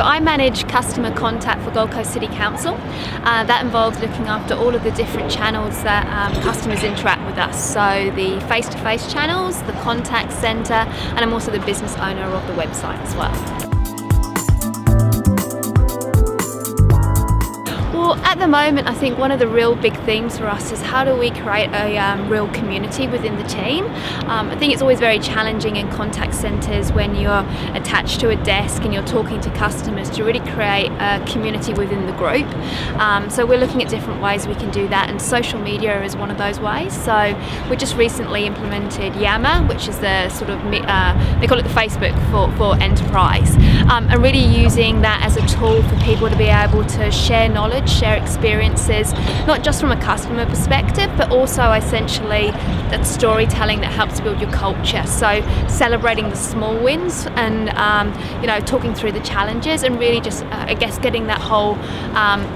I manage customer contact for Gold Coast City Council. That involves looking after all of the different channels that customers interact with us. So the face-to-face channels, the contact centre, and I'm also the business owner of the website as well. Well, at the moment, I think one of the real big themes for us is how do we create a real community within the team. I think it's always very challenging in contact centres when you're attached to a desk and you're talking to customers to really create a community within the group. So we're looking at different ways we can do that, and social media is one of those ways. So we just recently implemented Yammer, which is the sort of, they call it the Facebook for enterprise, and really using that as a tool for people to be able to share knowledge, share experiences, not just from a customer perspective, but also essentially that storytelling that helps build your culture. So celebrating the small wins and you know, talking through the challenges, and really just I guess getting that whole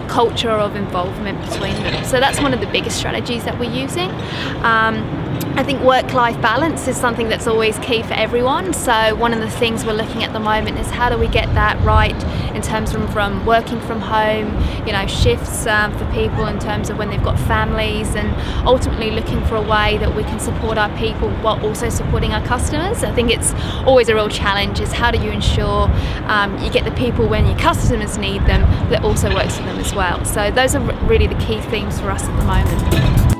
culture of involvement between them. So that's one of the biggest strategies that we're using. I think work-life balance is something that's always key for everyone. So one of the things we're looking at the moment is how do we get that right in terms from working from home, you know, shifts for people in terms of when they've got families, and ultimately looking for a way that we can support our people while also supporting our customers. I think it's always a real challenge is how do you ensure you get the people when your customers need them, but it also works for them as well. So those are really the key themes for us at the moment.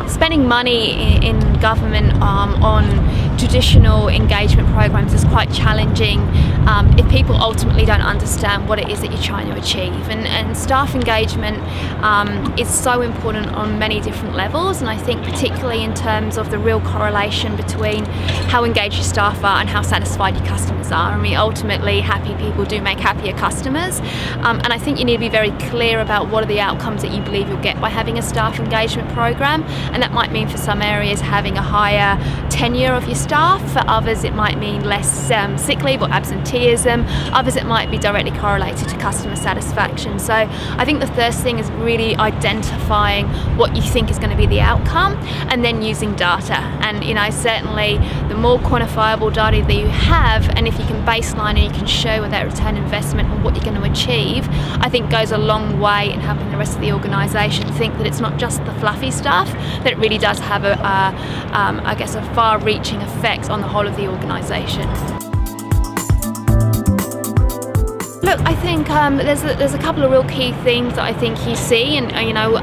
Spending money in government on traditional engagement programs is quite challenging if people ultimately don't understand what it is that you're trying to achieve. And staff engagement is so important on many different levels, and I think particularly in terms of the real correlation between how engaged your staff are and how satisfied your customers are. I mean, ultimately happy people do make happier customers, and I think you need to be very clear about what are the outcomes that you believe you'll get by having a staff engagement program, and that might mean for some areas having a higher tenure of your staff. For others it might mean less sick leave or absenteeism. Others it might be directly correlated to customer satisfaction. So I think the first thing is really identifying what you think is going to be the outcome, and then using data. And you know, certainly the more quantifiable data that you have, and if you can baseline and you can show with that return investment and what you're going to achieve, I think goes a long way in helping the rest of the organisation think that it's not just the fluffy stuff, that it really does have I guess a far-reaching effect on the whole of the organisation. Look, I think there's a couple of real key themes that I think you see, and you know,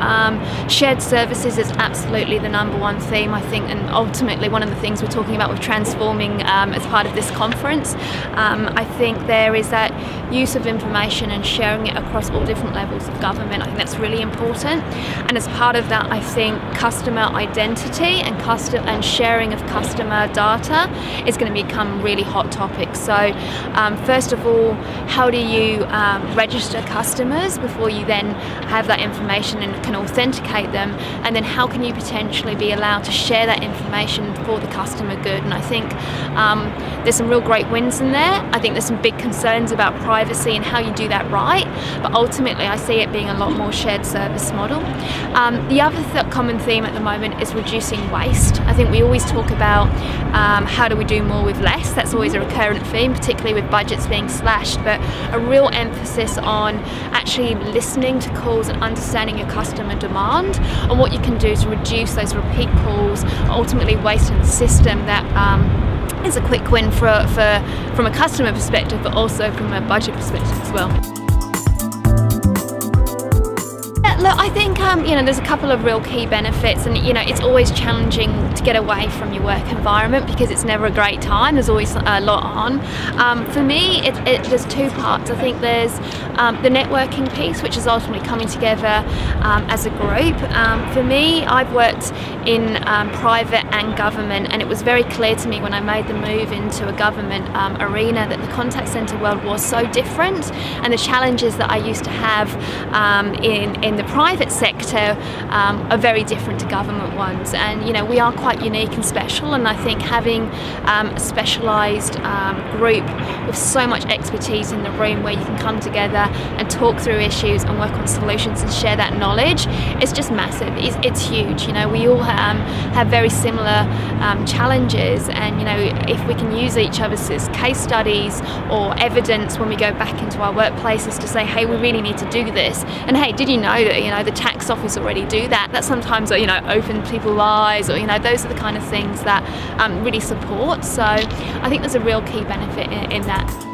shared services is absolutely the #1 theme, I think, and ultimately one of the things we're talking about with transforming as part of this conference. I think there is that use of information and sharing it across all different levels of government. I think that's really important, and as part of that, I think customer identity and sharing of customer data is going to become really hot topics. So first of all, how do you register customers before you then have that information and can authenticate them, and then how can you potentially be allowed to share that information for the customer good? And I think there's some real great wins in there. I think there's some big concerns about privacy and how you do that right, but ultimately I see it being a lot more shared service model. The other common theme at the moment is reducing waste. I think we always talk about how do we do more with less. That's always a recurrent theme, particularly with budgets being slashed, but a real emphasis on actually listening to calls and understanding your customer demand and what you can do to reduce those repeat calls, ultimately waste in the system that is a quick win from a customer perspective, but also from a budget perspective as well. Look, I think you know, there's a couple of real key benefits, and you know, it's always challenging to get away from your work environment because it's never a great time. There's always a lot on. For me, there's two parts. I think there's the networking piece, which is ultimately coming together as a group. For me, I've worked in private and government, and it was very clear to me when I made the move into a government arena that the contact centre world was so different, and the challenges that I used to have in the private sector are very different to government ones. And you know, we are quite unique and special, and I think having a specialised group with so much expertise in the room where you can come together and talk through issues and work on solutions and share that knowledge is just massive. It's huge. You know, we all have very similar challenges, and you know, if we can use each other's as case studies or evidence when we go back into our workplaces to say, hey, we really need to do this, and hey, did you know that, you know, the tax office already do that? That sometimes, you know, opens people's eyes, or you know, those are the kind of things that really support. So I think there's a real key benefit in that.